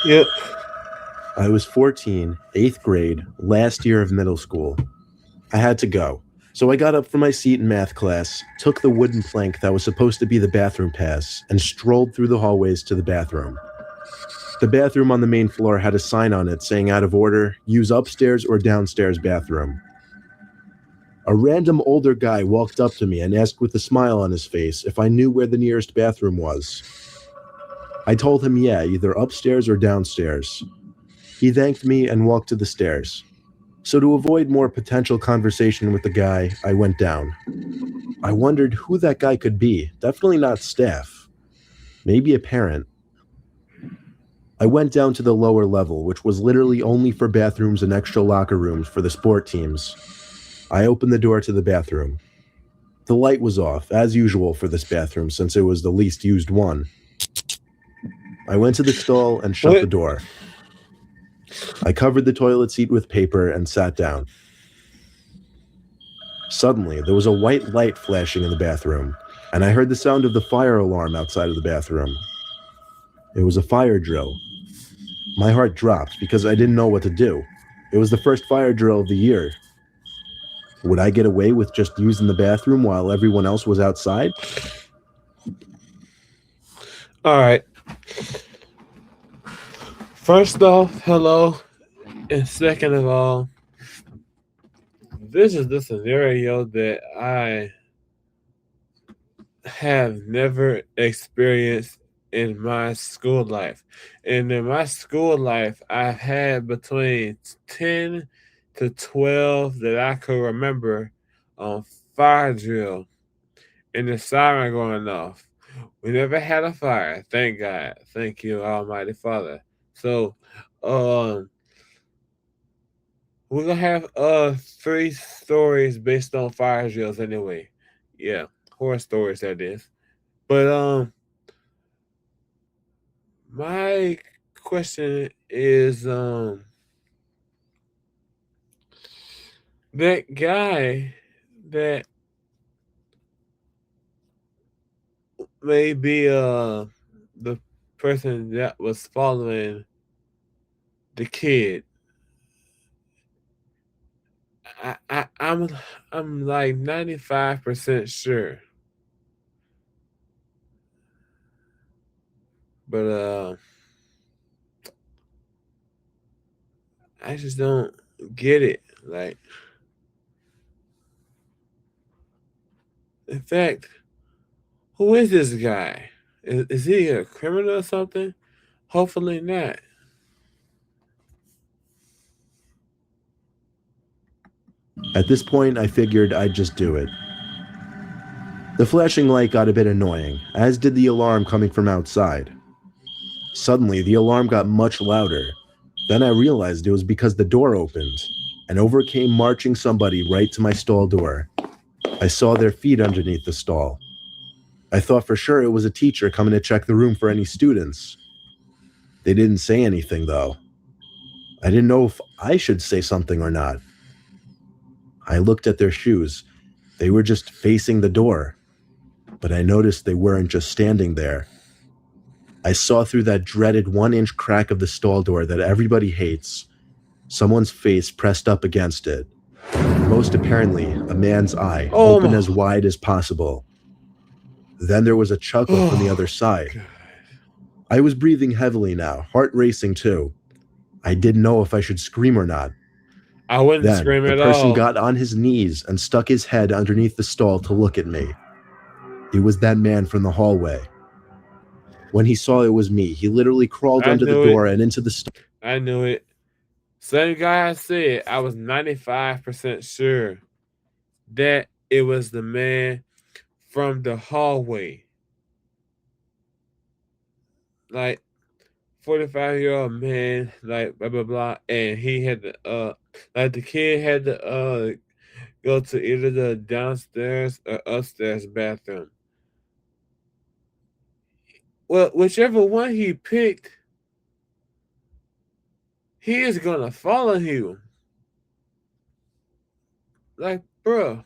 Yep. I was 14, 8th grade, last year of middle school. I had to go. So I got up from my seat in math class, took the wooden plank that was supposed to be the bathroom pass, and strolled through the hallways to the bathroom. The bathroom on the main floor had a sign on it saying out of order, use upstairs or downstairs bathroom. A random older guy walked up to me and asked with a smile on his face if I knew where the nearest bathroom was. I told him yeah, either upstairs or downstairs. He thanked me and walked to the stairs. So, to avoid more potential conversation with the guy, I went down. I wondered who that guy could be. Definitely not staff. Maybe a parent. I went down to the lower level, which was literally only for bathrooms and extra locker rooms for the sport teams. I opened the door to the bathroom. The light was off, as usual for this bathroom since it was the least used one. I went to the stall and shut the What? door. I covered the toilet seat with paper and sat down. Suddenly, there was a white light flashing in the bathroom, and I heard the sound of the fire alarm outside of the bathroom. It was a fire drill. My heart dropped because I didn't know what to do. It was the first fire drill of the year. Would I get away with just using the bathroom while everyone else was outside? All right. First off, hello. And second of all, this is the scenario that I have never experienced in my school life. And in my school life, I've had between 10 to 12 that I could remember on fire drill and the siren going off. We never had a fire, thank God. Thank you, Almighty Father. So, um, we're gonna have three stories based on fire drills anyway. Yeah, horror stories that is. But my question is that guy that may be the person that was following the kid. I'm like 95% sure. But I just don't get it. Like, in fact, who is this guy? Is he a criminal or something? Hopefully not. At this point, I figured I'd just do it. The flashing light got a bit annoying, as did the alarm coming from outside. Suddenly, the alarm got much louder. Then I realized it was because the door opened, and over came marching somebody right to my stall door. I saw their feet underneath the stall. I thought for sure it was a teacher coming to check the room for any students. They didn't say anything, though. I didn't know if I should say something or not. I looked at their shoes. They were just facing the door. But I noticed they weren't just standing there. I saw through that dreaded 1 inch crack of the stall door that everybody hates, someone's face pressed up against it. Most apparently, a man's eye, Oh open my. as wide as possible. Then there was a chuckle from the Oh other side. God. I was breathing heavily now, heart racing too. I didn't know if I should scream or not. I wouldn't Then, scream the at person all. got on his knees and stuck his head underneath the stall to look at me. It was that man from the hallway. When he saw it was me, he literally crawled I under the knew it. door and into the stall. I knew it. Same guy I said, I was 95% sure that it was the man from the hallway. Like 45-year-old man, like blah blah blah, and he had to like the kid had to go to either the downstairs or upstairs bathroom. Well, whichever one he picked, he is gonna follow you. Like, bruh,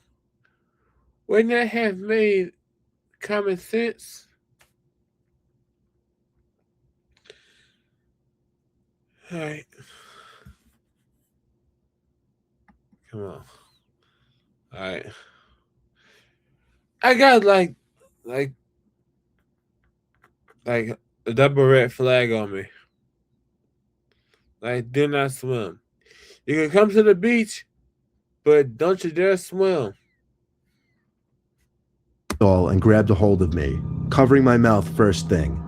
wouldn't that have made common sense? All right. Come on. All right. I got like like a double red flag on me. Like, do not swim. You can come to the beach, but don't you dare swim. And grabbed a hold of me, covering my mouth first thing.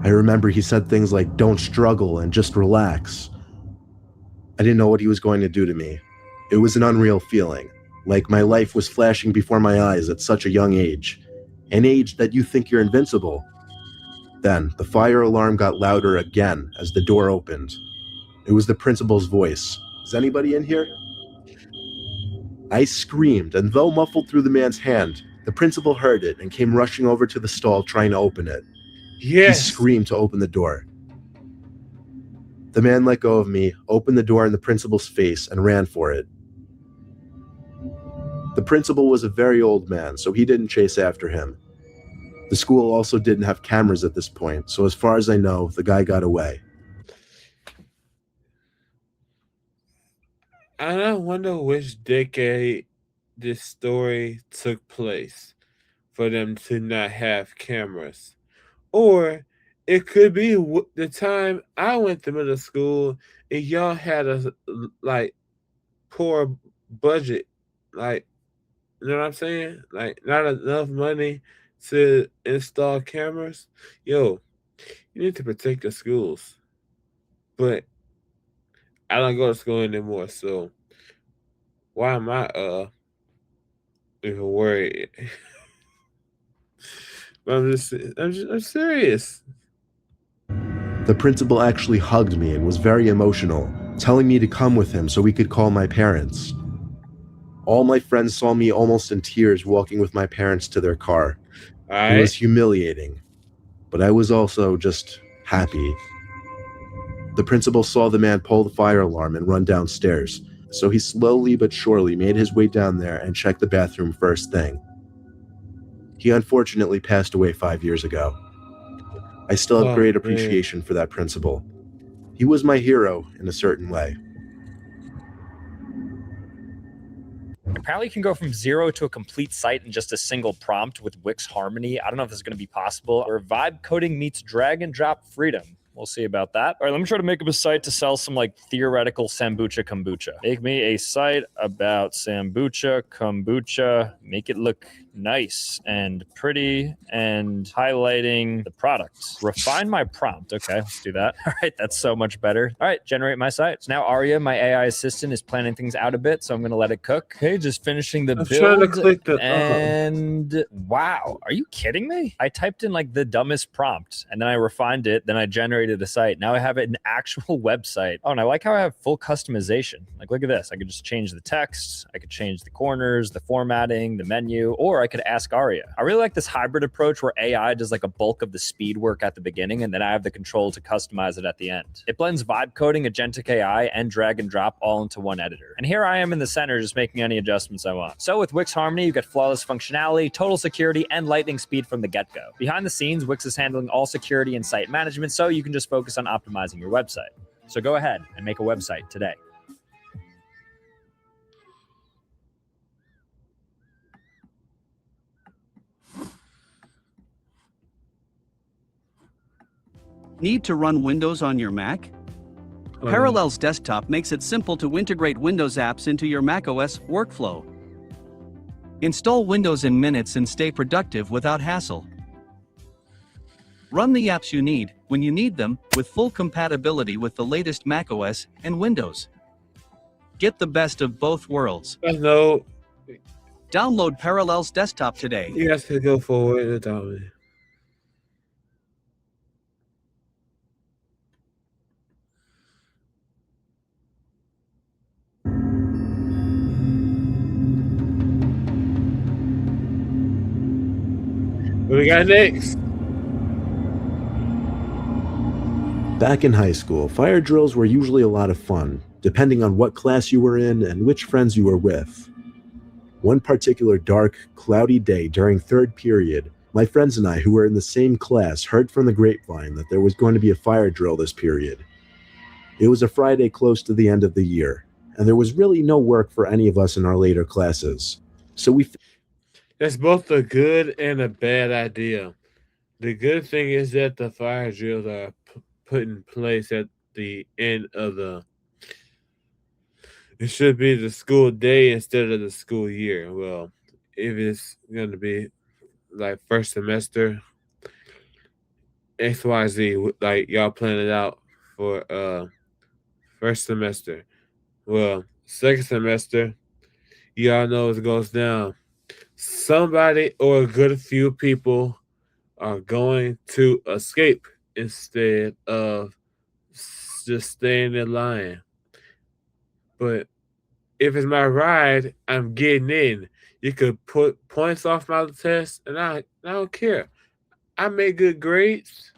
I remember he said things like, "Don't struggle and just relax." I didn't know what he was going to do to me. It was an unreal feeling, like my life was flashing before my eyes at such a young age, an age that you think you're invincible. Then, the fire alarm got louder again as the door opened. It was the principal's voice. "Is anybody in here?" I screamed, and though muffled through the man's hand, the principal heard it and came rushing over to the stall trying to open it. Yes. He screamed to open the door. The man let go of me, opened the door in the principal's face, and ran for it. The principal was a very old man, so he didn't chase after him. The school also didn't have cameras at this point, so as far as I know, the guy got away. And I wonder which decade this story took place for them to not have cameras. Or it could be the time I went to middle school and y'all had a like poor budget. Like, you know what I'm saying? Like, not enough money to install cameras. Yo, you need to protect the schools. But I don't go to school anymore, so why am I even worried? I'm serious. The principal actually hugged me and was very emotional, telling me to come with him so we could call my parents. All my friends saw me almost in tears walking with my parents to their car. It was humiliating, but I was also just happy. The principal saw the man pull the fire alarm and run downstairs, so he slowly but surely made his way down there and checked the bathroom first thing. He unfortunately passed away 5 years ago. I still have great appreciation for that principal. He was my hero in a certain way. Apparently you can go from 0 to a complete site in just a single prompt with Wix Harmony. I don't know if this is going to be possible. Where vibe coding meets drag and drop freedom. We'll see about that. All right, let me try to make up a site to sell some like theoretical kombucha. Make me a site about kombucha. Make it look nice and pretty and highlighting the products. Refine my prompt. Okay, let's do that. All right, that's so much better. All right, generate my site. So now Aria, my AI assistant, is planning things out a bit, so I'm going to let it cook. Okay, just finishing the build. Trying to click the and wow, are you kidding me? I typed in like the dumbest prompt and then I refined it. Then I generated a site. Now I have an actual website. Oh, and I like how I have full customization. Like, look at this. I could just change the text. I could change the corners, the formatting, the menu, or I could ask Aria. I really like this hybrid approach where AI does like a bulk of the speed work at the beginning, and then I have the control to customize it at the end. It blends vibe coding, agentic AI, and drag and drop all into one editor. And here I am in the center just making any adjustments I want. So with Wix Harmony, you get flawless functionality, total security, and lightning speed from the get-go. Behind the scenes, Wix is handling all security and site management, so you can just focus on optimizing your website. So go ahead and make a website today. Need to run Windows on your Mac? Parallels Desktop makes it simple to integrate Windows apps into your macOS workflow. Install Windows in minutes and stay productive without hassle. Run the apps you need, when you need them, with full compatibility with the latest macOS and Windows. Get the best of both worlds. No. Download Parallels Desktop today. You guys can go forward and download. What we got next? Back in high school, fire drills were usually a lot of fun, depending on what class you were in and which friends you were with. One particular dark, cloudy day during third period, my friends and I, who were in the same class, heard from the grapevine that there was going to be a fire drill this period. It was a Friday close to the end of the year, and there was really no work for any of us in our later classes. So we That's both a good and a bad idea. The good thing is that the fire drills are put in place at the end of the. It should be the school day instead of the school year. Well, if it's going to be like first semester, XYZ, like y'all plan it out for first semester. Well, second semester, y'all know it goes down. Somebody or a good few people are going to escape instead of just staying in line. But if it's my ride, I'm getting in. You could put points off my test, and I don't care. I made good grades.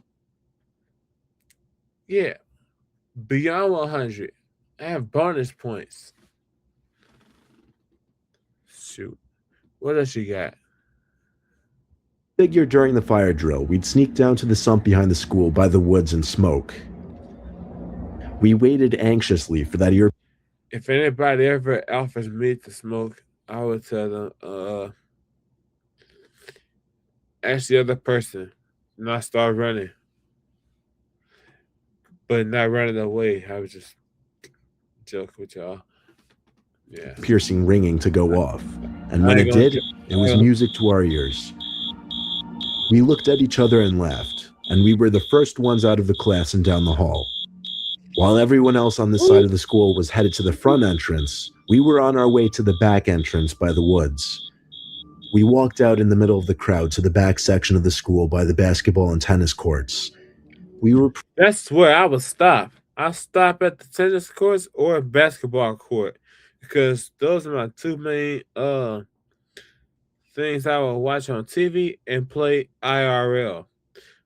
Yeah, beyond 100. I have bonus points. Shoot. What else you got? figured during the fire drill we'd sneak down to the sump behind the school by the woods and smoke. We waited anxiously for that ear. If anybody ever offers me to smoke, I would tell them, ask the other person, not start running. But not running away. I was just joking with y'all. Yeah. Piercing ringing to go off, and when it did, it was music to our ears. We looked at each other and laughed, and we were the first ones out of the class and down the hall. While everyone else on this side of the school was headed to the front entrance, we were on our way to the back entrance by the woods. We walked out in the middle of the crowd to the back section of the school by the basketball and tennis courts. That's where I would stop. I'll stop at the tennis courts or basketball court because those are my two main things I will watch on TV and play IRL.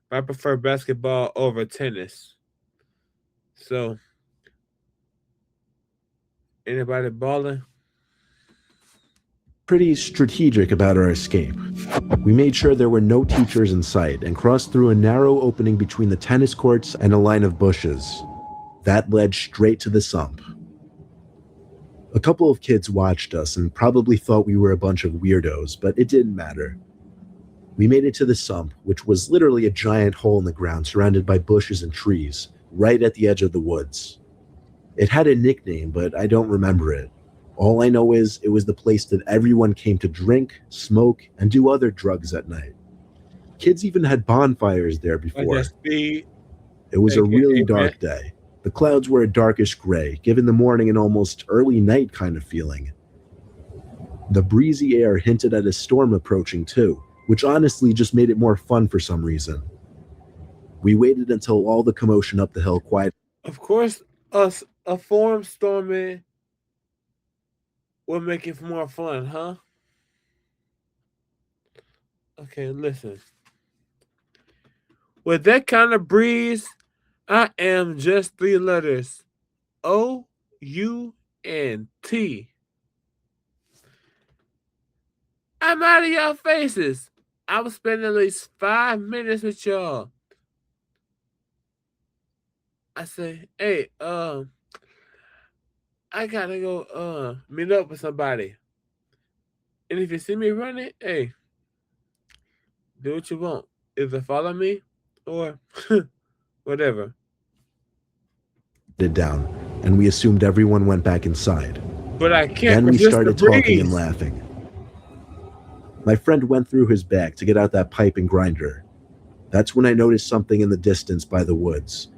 I prefer basketball over tennis. So, anybody balling? Pretty strategic about our escape. We made sure there were no teachers in sight and crossed through a narrow opening between the tennis courts and a line of bushes. That led straight to the sump. A couple of kids watched us and probably thought we were a bunch of weirdos, but it didn't matter. We made it to the sump, which was literally a giant hole in the ground surrounded by bushes and trees, right at the edge of the woods. It had a nickname, but I don't remember it. All I know is it was the place that everyone came to drink, smoke, and do other drugs at night. Kids even had bonfires there before. It was a really dark day. The clouds were a darkish gray, giving the morning an almost early night kind of feeling. The breezy air hinted at a storm approaching too, which honestly just made it more fun for some reason. We waited until all the commotion up the hill quieted. Of course, a form storming will make it more fun, huh? Okay, listen. With that kind of breeze, I am just 3 letters. O-U-N-T. I'm out of y'all faces. I will spend at least 5 minutes with y'all. I say, hey, I gotta go meet up with somebody. And if you see me running, hey, do what you want. Either follow me or whatever. It down, and we assumed everyone went back inside. But I can't. Then we started talking and laughing. My friend went through his bag to get out that pipe and grinder. That's when I noticed something in the distance by the woods.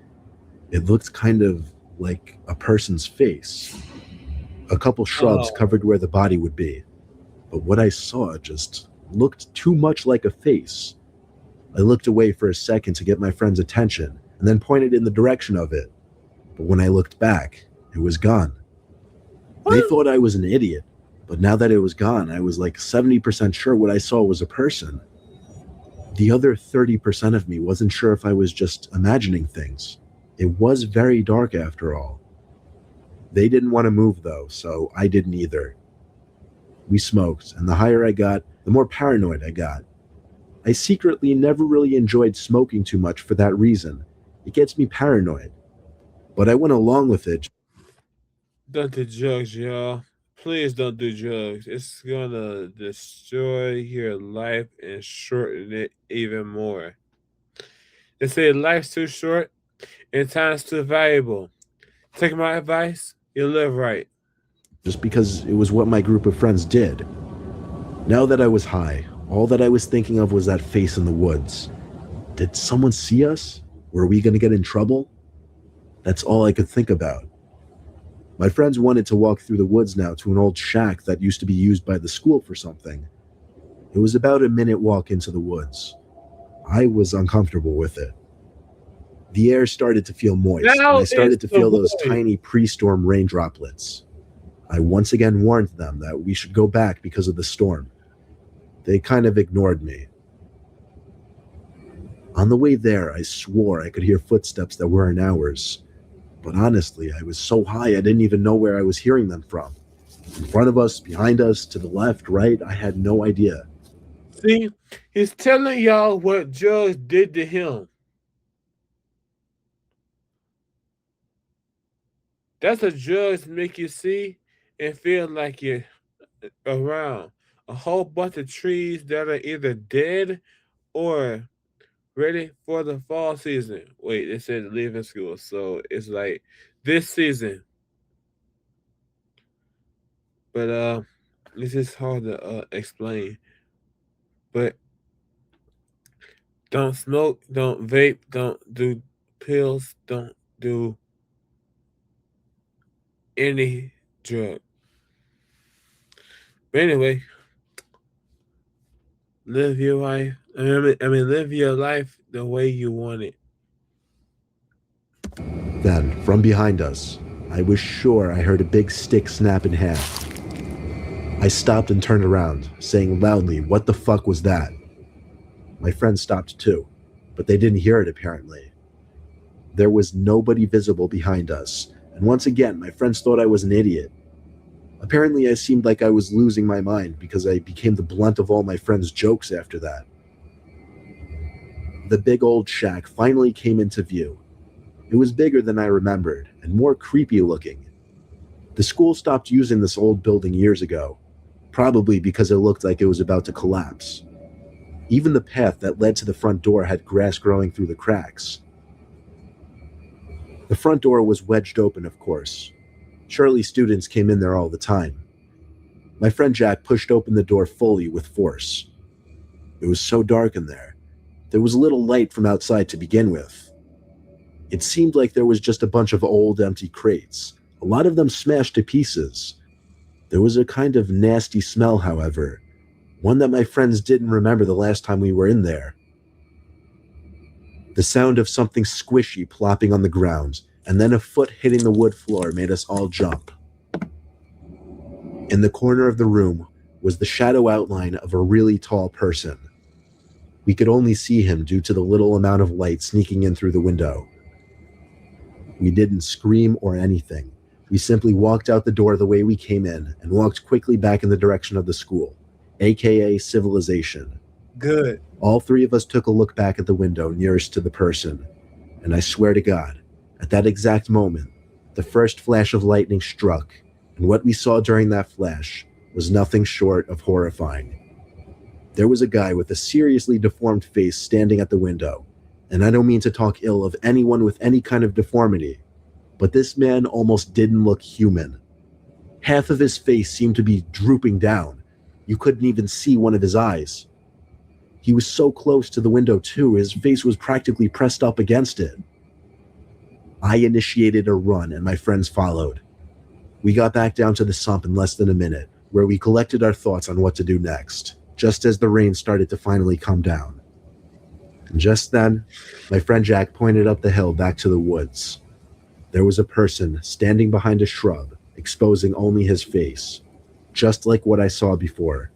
It looked kind of like a person's face. A couple shrubs covered where the body would be. But what I saw just looked too much like a face. I looked away for a second to get my friend's attention and then pointed in the direction of it. But when I looked back, it was gone. They thought I was an idiot, but now that it was gone, I was like 70% sure what I saw was a person. The other 30% of me wasn't sure if I was just imagining things. It was very dark after all. They didn't want to move though, so I didn't either. We smoked, and the higher I got, the more paranoid I got. I secretly never really enjoyed smoking too much for that reason. It gets me paranoid. but I went along with it. Don't do drugs, y'all. Please don't do drugs. It's gonna destroy your life and shorten it even more. They say life's too short and time's too valuable. Take my advice, you'll live right. Just because it was what my group of friends did. Now that I was high, all that I was thinking of was that face in the woods. Did someone see us? Were we going to get in trouble? That's all I could think about. My friends wanted to walk through the woods now to an old shack that used to be used by the school for something. It was about a minute walk into the woods. I was uncomfortable with it. The air started to feel moist, and I started to feel those tiny pre-storm rain droplets. I once again warned them that we should go back because of the storm. They kind of ignored me. On the way there, I swore I could hear footsteps that weren't ours. But honestly, I was so high I didn't even know where I was hearing them from. In front of us, behind us, to the left, right, I had no idea. See, he's telling y'all what drugs did to him. That's what drugs make you see and feel like you're around a whole bunch of trees that are either dead or ready for the fall season. Wait, it said leaving school, so it's like this season. But this is hard to explain. But don't smoke, don't vape, don't do pills, don't do any drug. But anyway, live your life. Live your life the way you want it. Then, from behind us, I was sure I heard a big stick snap in half. I stopped and turned around, saying loudly, "What the fuck was that?" My friends stopped too, but they didn't hear it apparently. There was nobody visible behind us, and once again, my friends thought I was an idiot. Apparently, I seemed like I was losing my mind because I became the blunt of all my friends' jokes after that. The big old shack finally came into view. It was bigger than I remembered, and more creepy looking. The school stopped using this old building years ago, probably because it looked like it was about to collapse. Even the path that led to the front door had grass growing through the cracks. The front door was wedged open, of course. Surely students came in there all the time. My friend Jack pushed open the door fully with force. It was so dark in there. There was little light from outside to begin with. It seemed like there was just a bunch of old, empty crates, a lot of them smashed to pieces. There was a kind of nasty smell, however, one that my friends didn't remember the last time we were in there. The sound of something squishy plopping on the ground, and then a foot hitting the wood floor made us all jump. In the corner of the room was the shadow outline of a really tall person. We could only see him due to the little amount of light sneaking in through the window. We didn't scream or anything. We simply walked out the door the way we came in and walked quickly back in the direction of the school, aka civilization. Good. All three of us took a look back at the window nearest to the person, and I swear to God, at that exact moment, the first flash of lightning struck, and what we saw during that flash was nothing short of horrifying. There was a guy with a seriously deformed face standing at the window, and I don't mean to talk ill of anyone with any kind of deformity, but this man almost didn't look human. Half of his face seemed to be drooping down. You couldn't even see one of his eyes. He was so close to the window too, his face was practically pressed up against it. I initiated a run and my friends followed. We got back down to the sump in less than a minute, where we collected our thoughts on what to do next, just as the rain started to finally come down. And just then, my friend Jack pointed up the hill back to the woods. There was a person standing behind a shrub, exposing only his face, just like what I saw before.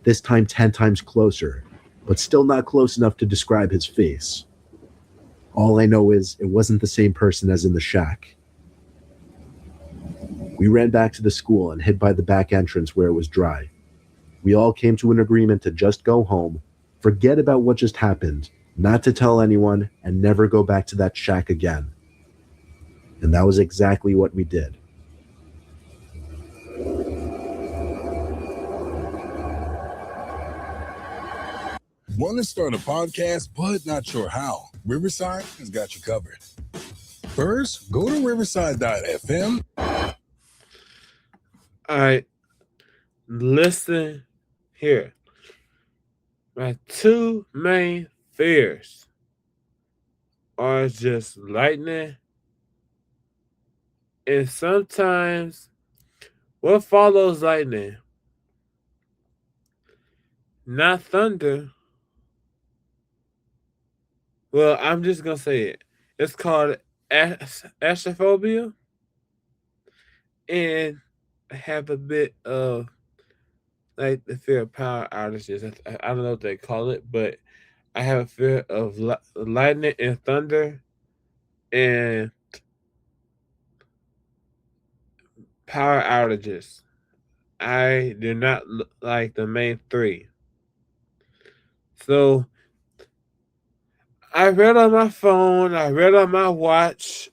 This time 10 times closer, but still not close enough to describe his face. All I know is it wasn't the same person as in the shack. We ran back to the school and hid by the back entrance where it was dry. We all came to an agreement to just go home, forget about what just happened, not to tell anyone, and never go back to that shack again. And that was exactly what we did. Want to start a podcast but not sure how? Riverside has got you covered. First, go to riverside.fm. All right, listen here. My two main fears are just lightning, and sometimes what follows lightning? Not thunder. Well, I'm just gonna say it. It's called astrophobia, and I have a bit of like the fear of power outages. I don't know what they call it, but I have a fear of lightning and thunder and power outages. I do not like the main three. So I read on my phone, I read on my watch.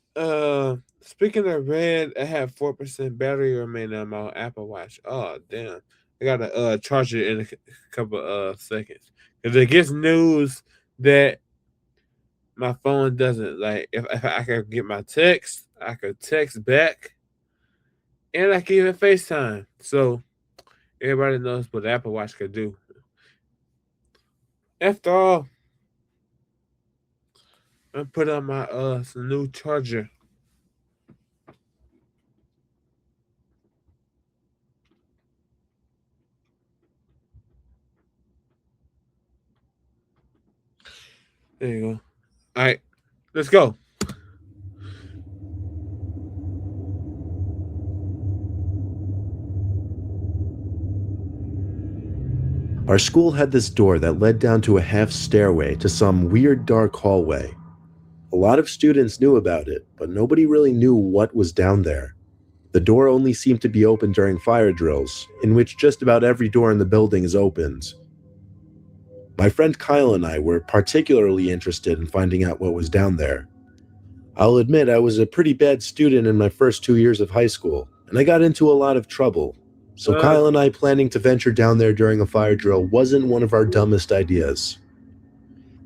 Speaking of red, I have 4% battery remaining on my Apple Watch. Oh damn. I gotta charge it in a couple seconds. Because it gets news that my phone doesn't. Like if I could get my text, I could text back, and I can even FaceTime. So everybody knows what the Apple Watch could do. After all, I put on my some new charger. There you go. All right, let's go. Our school had this door that led down to a half stairway to some weird dark hallway. A lot of students knew about it, but nobody really knew what was down there. The door only seemed to be open during fire drills, in which just about every door in the building is opened. My friend Kyle and I were particularly interested in finding out what was down there. I'll admit I was a pretty bad student in my first 2 years of high school, and I got into a lot of trouble. So Kyle and I planning to venture down there during a fire drill wasn't one of our dumbest ideas.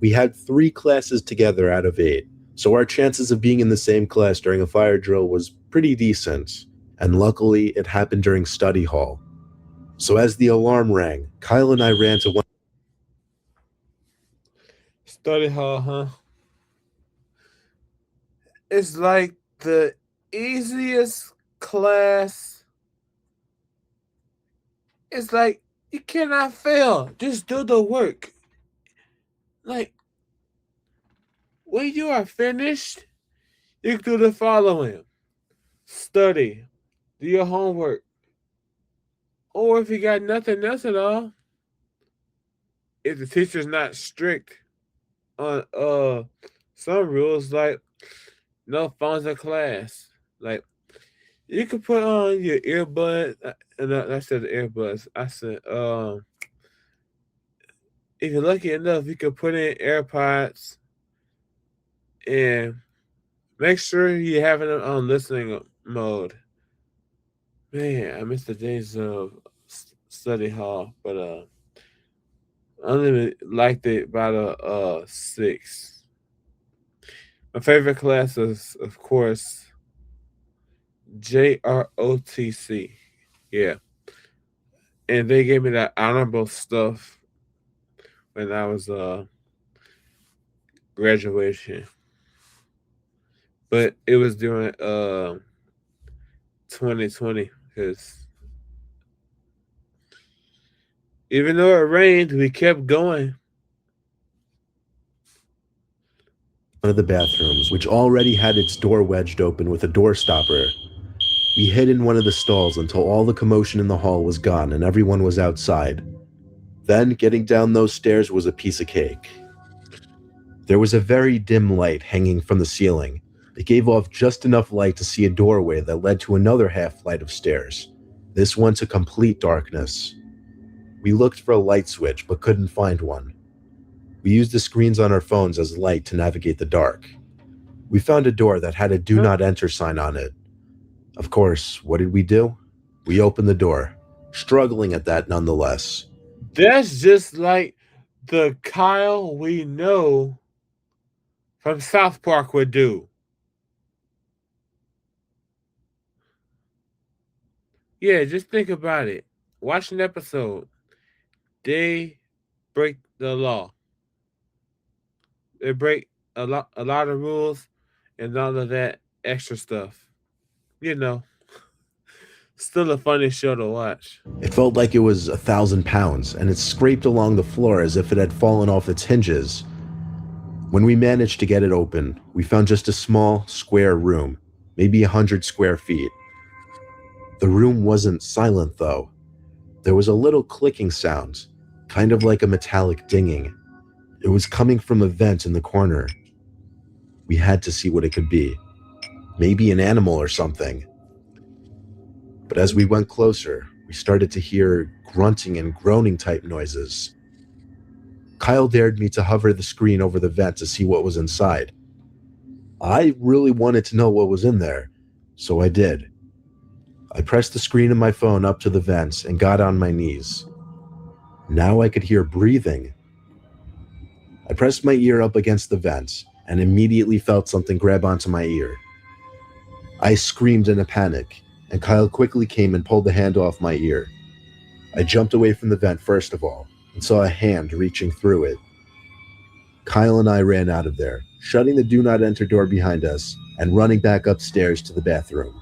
We had 3 classes together out of 8, so our chances of being in the same class during a fire drill was pretty decent, and luckily it happened during study hall. So as the alarm rang, Kyle and I ran to one. Study hall, huh? It's like the easiest class. It's like you cannot fail. Just do the work. Like when you are finished, you can do the following: study, do your homework, or if you got nothing else at all, if the teacher's not strict on some rules, like no phones in class, like you can put on your earbuds. And I said the earbuds. I said, if you're lucky enough, you can put in AirPods and make sure you're having them on listening mode. Man, I missed the days of study hall, but I only liked it about a 6. My favorite class is, of course, JROTC. Yeah. And they gave me that honorable stuff when I was graduation. But it was during 2020 because even though it rained, we kept going. One of the bathrooms, which already had its door wedged open with a door stopper. We hid in one of the stalls until all the commotion in the hall was gone and everyone was outside. Then, getting down those stairs was a piece of cake. There was a very dim light hanging from the ceiling. It gave off just enough light to see a doorway that led to another half flight of stairs, this one to complete darkness. We looked for a light switch but couldn't find one. We used the screens on our phones as light to navigate the dark. We found a door that had a do not enter sign on it. Of course, what did we do? We opened the door, struggling at that nonetheless. That's just like the Kyle we know from South Park would do. Yeah, just think about it. Watch an episode. They break the law. They break a lot of rules and all of that extra stuff. You know, still a funny show to watch. It felt like it was 1,000 pounds, and it scraped along the floor as if it had fallen off its hinges. When we managed to get it open, we found just a small, square room, maybe 100 square feet. The room wasn't silent, though. There was a little clicking sound, kind of like a metallic dinging. It was coming from a vent in the corner. We had to see what it could be. Maybe an animal or something. But as we went closer, we started to hear grunting and groaning type noises. Kyle dared me to hover the screen over the vent to see what was inside. I really wanted to know what was in there, so I did. I pressed the screen of my phone up to the vents and got on my knees. Now I could hear breathing. I pressed my ear up against the vents and immediately felt something grab onto my ear. I screamed in a panic, and Kyle quickly came and pulled the hand off my ear. I jumped away from the vent first of all and saw a hand reaching through it. Kyle and I ran out of there, shutting the do not enter door behind us and running back upstairs to the bathroom.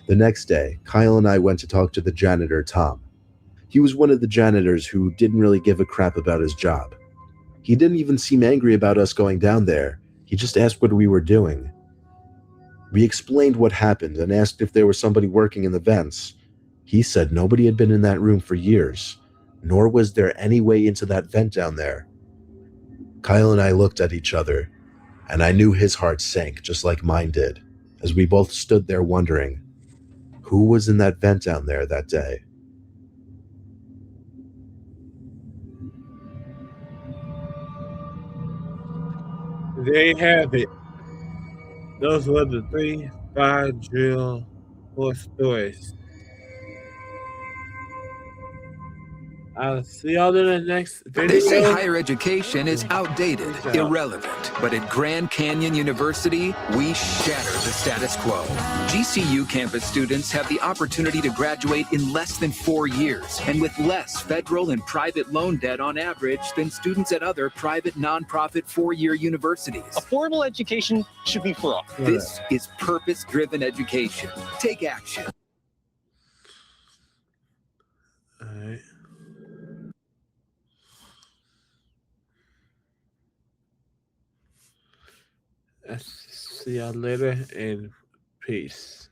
The next day, Kyle and I went to talk to the janitor, Tom. He was one of the janitors who didn't really give a crap about his job. He didn't even seem angry about us going down there. He just asked what we were doing. We explained what happened and asked if there was somebody working in the vents. He said nobody had been in that room for years, nor was there any way into that vent down there. Kyle and I looked at each other, and I knew his heart sank just like mine did, as we both stood there wondering, who was in that vent down there that day? There you have it. Those were the 3 fire drill horse stories. I'll see y'all in the next video. They say higher education is outdated, irrelevant, but at Grand Canyon University, we shatter the status quo. GCU campus students have the opportunity to graduate in less than 4 years and with less federal and private loan debt on average than students at other private nonprofit 4-year universities. Affordable education should be for all. This is purpose-driven education. Take action. All right. See y'all later and peace.